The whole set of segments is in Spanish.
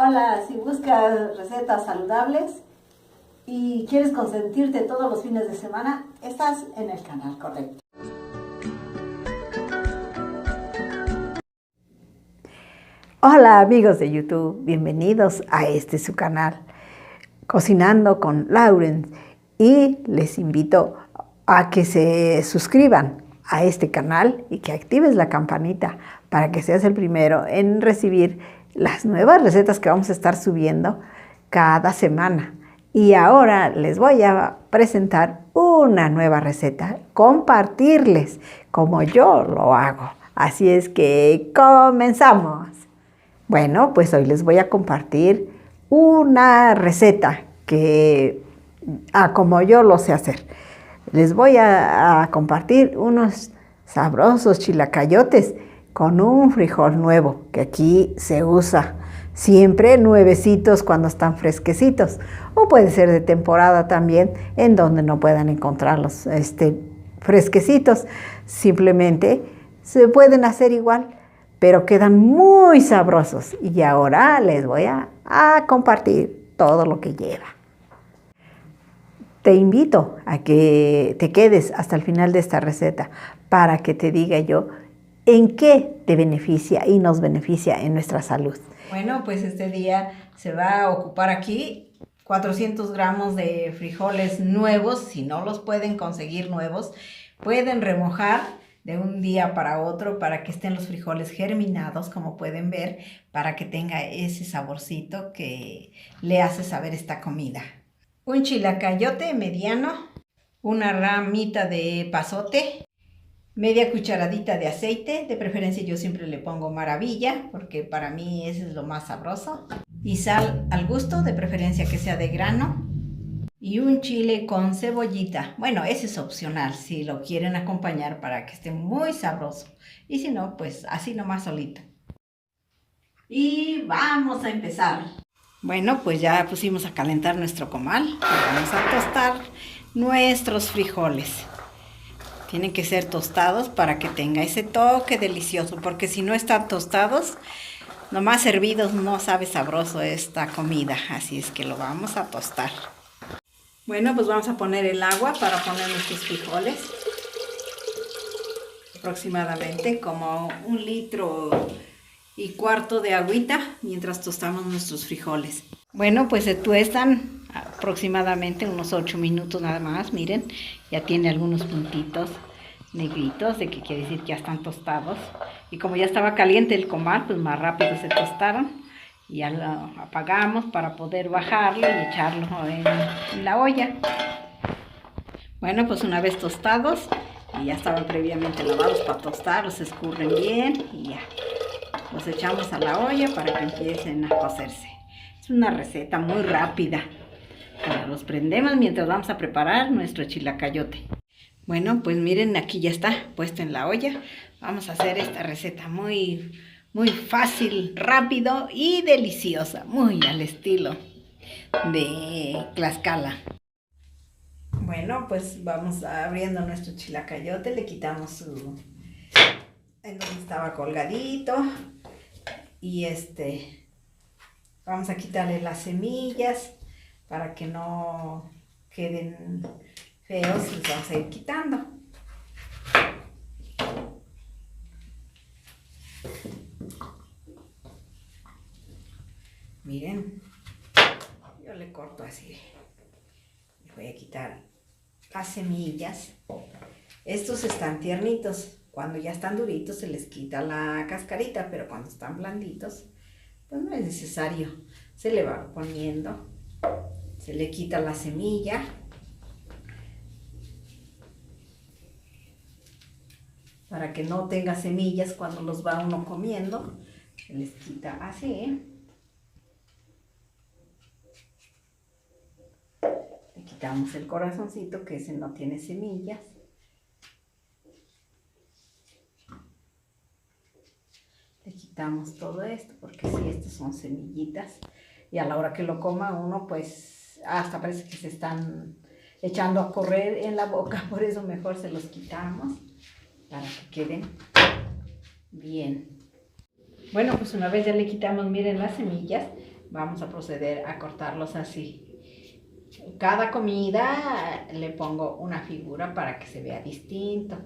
Hola, si buscas recetas saludables y quieres consentirte todos los fines de semana, estás en el canal correcto. Hola amigos de YouTube, bienvenidos a su canal, Cocinando con Lauren, y les invito a que se suscriban a este canal y que actives la campanita para que seas el primero en recibir las nuevas recetas que vamos a estar subiendo cada semana. Y ahora les voy a presentar una nueva receta, compartirles como yo lo hago. Así es que comenzamos. Bueno, pues hoy les voy a compartir una receta que, como yo lo sé hacer. Les voy a compartir unos sabrosos chilacayotes con un frijol nuevo, que aquí se usa siempre nuevecitos cuando están fresquecitos. O puede ser de temporada también, en donde no puedan encontrarlos fresquecitos. Simplemente se pueden hacer igual, pero quedan muy sabrosos. Y ahora les voy a compartir todo lo que lleva. Te invito a que te quedes hasta el final de esta receta para que te diga yo en qué te beneficia y nos beneficia en nuestra salud. Bueno, pues este día se va a ocupar aquí 400 gramos de frijoles nuevos. Si no los pueden conseguir nuevos, pueden remojar de un día para otro para que estén los frijoles germinados, como pueden ver, para que tenga ese saborcito que le hace saber esta comida. Un chilacayote mediano, una ramita de pasote, media cucharadita de aceite, de preferencia yo siempre le pongo maravilla, porque para mí ese es lo más sabroso, y sal al gusto, de preferencia que sea de grano, y un chile con cebollita. Bueno, ese es opcional, si lo quieren acompañar para que esté muy sabroso, y si no, pues así nomás solito. Y vamos a empezar. Bueno, pues ya pusimos a calentar nuestro comal y vamos a tostar nuestros frijoles. Tienen que ser tostados para que tenga ese toque delicioso, porque si no están tostados, nomás hervidos, no sabe sabroso esta comida. Así es que lo vamos a tostar. Bueno, pues vamos a poner el agua para poner nuestros frijoles. Aproximadamente como 1,4 litros de agüita mientras tostamos nuestros frijoles. Bueno, pues se tuestan aproximadamente unos 8 minutos nada más. Miren, ya tiene algunos puntitos negritos, de que quiere decir que ya están tostados. Y como ya estaba caliente el comal, pues más rápido se tostaron. Y ya lo apagamos para poder bajarlo y echarlo en la olla. Bueno, pues una vez tostados, y ya estaban previamente lavados para tostar, los escurren bien y ya los echamos a la olla para que empiecen a cocerse. Es una receta muy rápida. Ahora los prendemos mientras vamos a preparar nuestro chilacayote. Bueno, pues miren, aquí ya está puesto en la olla. Vamos a hacer esta receta muy fácil, rápido y deliciosa, muy al estilo de Tlaxcala. Bueno, pues vamos abriendo nuestro chilacayote, le quitamos en donde estaba colgadito y vamos a quitarle las semillas para que no queden feos, y los vamos a ir quitando. Miren, yo le corto así, le voy a quitar las semillas. Estos están tiernitos. Cuando ya están duritos se les quita la cascarita, pero cuando están blanditos, pues no es necesario. Se le va poniendo, se le quita la semilla. Para que no tenga semillas cuando los va uno comiendo, se les quita así. Le quitamos el corazoncito, que ese no tiene semillas. Le quitamos todo esto, porque sí, estos son semillitas. Y a la hora que lo coma uno, pues hasta parece que se están echando a correr en la boca. Por eso mejor se los quitamos, para que queden bien. Bueno, pues una vez ya le quitamos, miren, las semillas, vamos a proceder a cortarlos así. Cada comida le pongo una figura para que se vea distinto,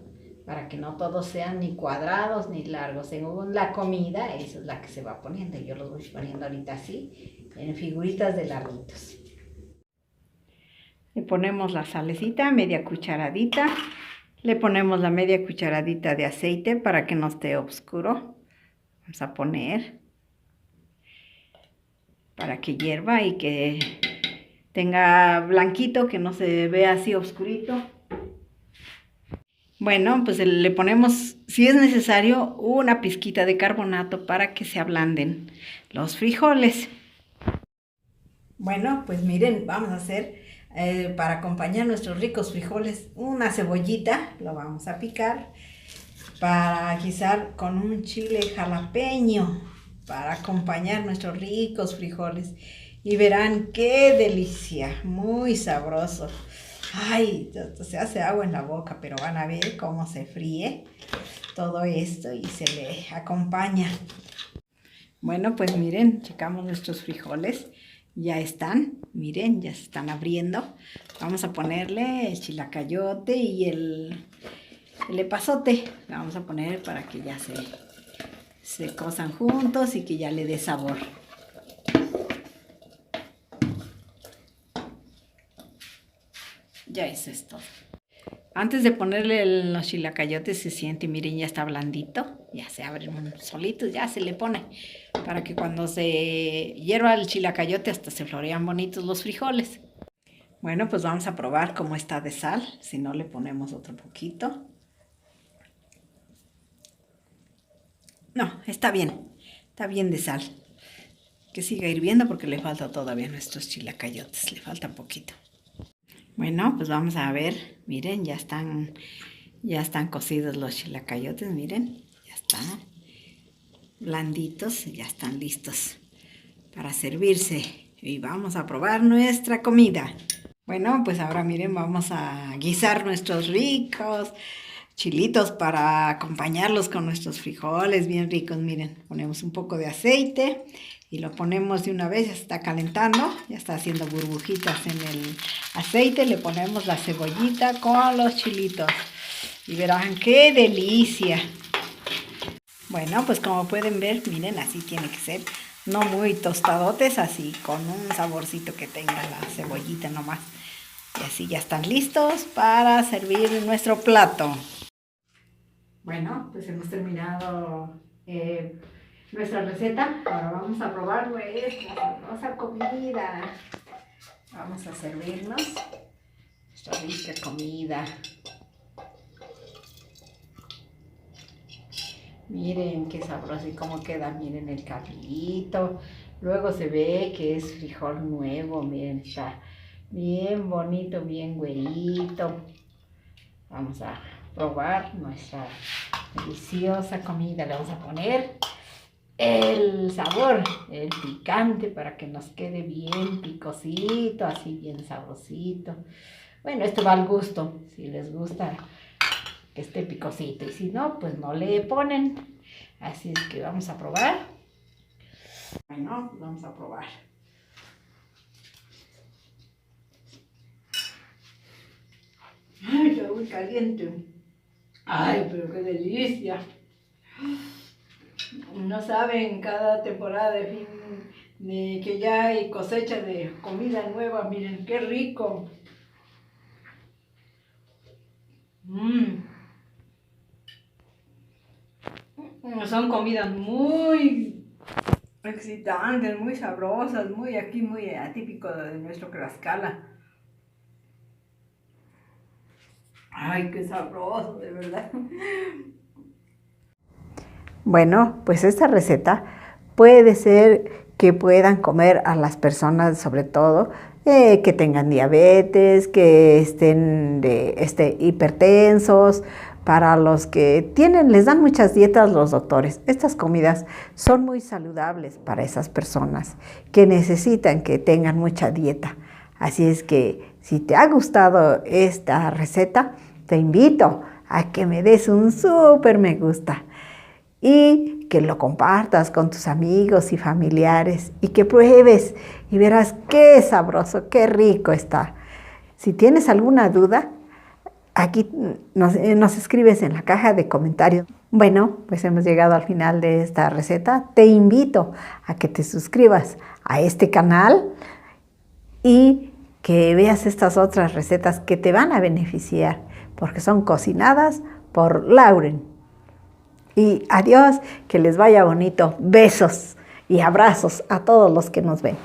para que no todos sean ni cuadrados ni largos. Según la comida, esa es la que se va poniendo. Yo los voy poniendo ahorita así, en figuritas de larguitos. Le ponemos la salecita, media cucharadita. Le ponemos la media cucharadita de aceite para que no esté oscuro. Vamos a poner para que hierva y que tenga blanquito, que no se vea así oscurito. Bueno, pues le ponemos, si es necesario, una pizquita de carbonato para que se ablanden los frijoles. Bueno, pues miren, vamos a hacer, para acompañar nuestros ricos frijoles, una cebollita, lo vamos a picar, para guisar con un chile jalapeño, para acompañar nuestros ricos frijoles. Y verán qué delicia, muy sabroso. Ay, se hace agua en la boca, pero van a ver cómo se fríe todo esto y se le acompaña. Bueno, pues miren, checamos nuestros frijoles. Ya están, miren, ya se están abriendo. Vamos a ponerle el chilacayote y el epazote. Le vamos a poner para que ya se cosan juntos y que ya le dé sabor. Ya es esto. Antes de ponerle los chilacayotes se siente, miren, ya está blandito. Ya se abren solitos, ya se le pone. Para que cuando se hierva el chilacayote hasta se florean bonitos los frijoles. Bueno, pues vamos a probar cómo está de sal. Si no, le ponemos otro poquito. No, está bien de sal. Que siga hirviendo porque le falta todavía a nuestros chilacayotes. Le falta un poquito. Bueno, pues vamos a ver, miren, ya están cocidos los chilacayotes, miren, ya están blanditos, ya están listos para servirse. Y vamos a probar nuestra comida. Bueno, pues ahora miren, vamos a guisar nuestros ricos chilitos para acompañarlos con nuestros frijoles bien ricos. Miren, ponemos un poco de aceite y lo ponemos de una vez, ya está calentando, ya está haciendo burbujitas en el aceite. Le ponemos la cebollita con los chilitos y verán qué delicia. Bueno, pues como pueden ver, miren, así tiene que ser, no muy tostadotes, así con un saborcito que tenga la cebollita nomás. Y así ya están listos para servir nuestro plato. Bueno, pues hemos terminado nuestra receta. Ahora vamos a probar nuestra sabrosa comida. Vamos a servirnos nuestra rica comida. Miren qué sabroso y cómo queda, miren el caldito. Luego se ve que es frijol nuevo, miren, está bien bonito, bien güerito. Vamos a probar nuestra deliciosa comida. Le vamos a poner el sabor, el picante, para que nos quede bien picosito, así bien sabrosito. Bueno, esto va al gusto, si les gusta que esté picosito, y si no, pues no le ponen. Así es que vamos a probar. Bueno, vamos a probar. Ay, está muy caliente. Ay, pero qué delicia. No saben, cada temporada de fin de que ya hay cosecha de comida nueva, miren qué rico. Son comidas muy excitantes, muy sabrosas, muy atípico de nuestro Tlaxcala. Ay, qué sabroso, de verdad. Bueno, pues esta receta puede ser que puedan comer a las personas, sobre todo, que tengan diabetes, que estén hipertensos. Para los que les dan muchas dietas los doctores. Estas comidas son muy saludables para esas personas que necesitan que tengan mucha dieta. Así es que si te ha gustado esta receta, te invito a que me des un súper me gusta y que lo compartas con tus amigos y familiares y que pruebes y verás qué sabroso, qué rico está. Si tienes alguna duda, aquí nos escribes en la caja de comentarios. Bueno, pues hemos llegado al final de esta receta. Te invito a que te suscribas a este canal y que veas estas otras recetas que te van a beneficiar porque son cocinadas por Lauren. Y adiós, que les vaya bonito. Besos y abrazos a todos los que nos ven.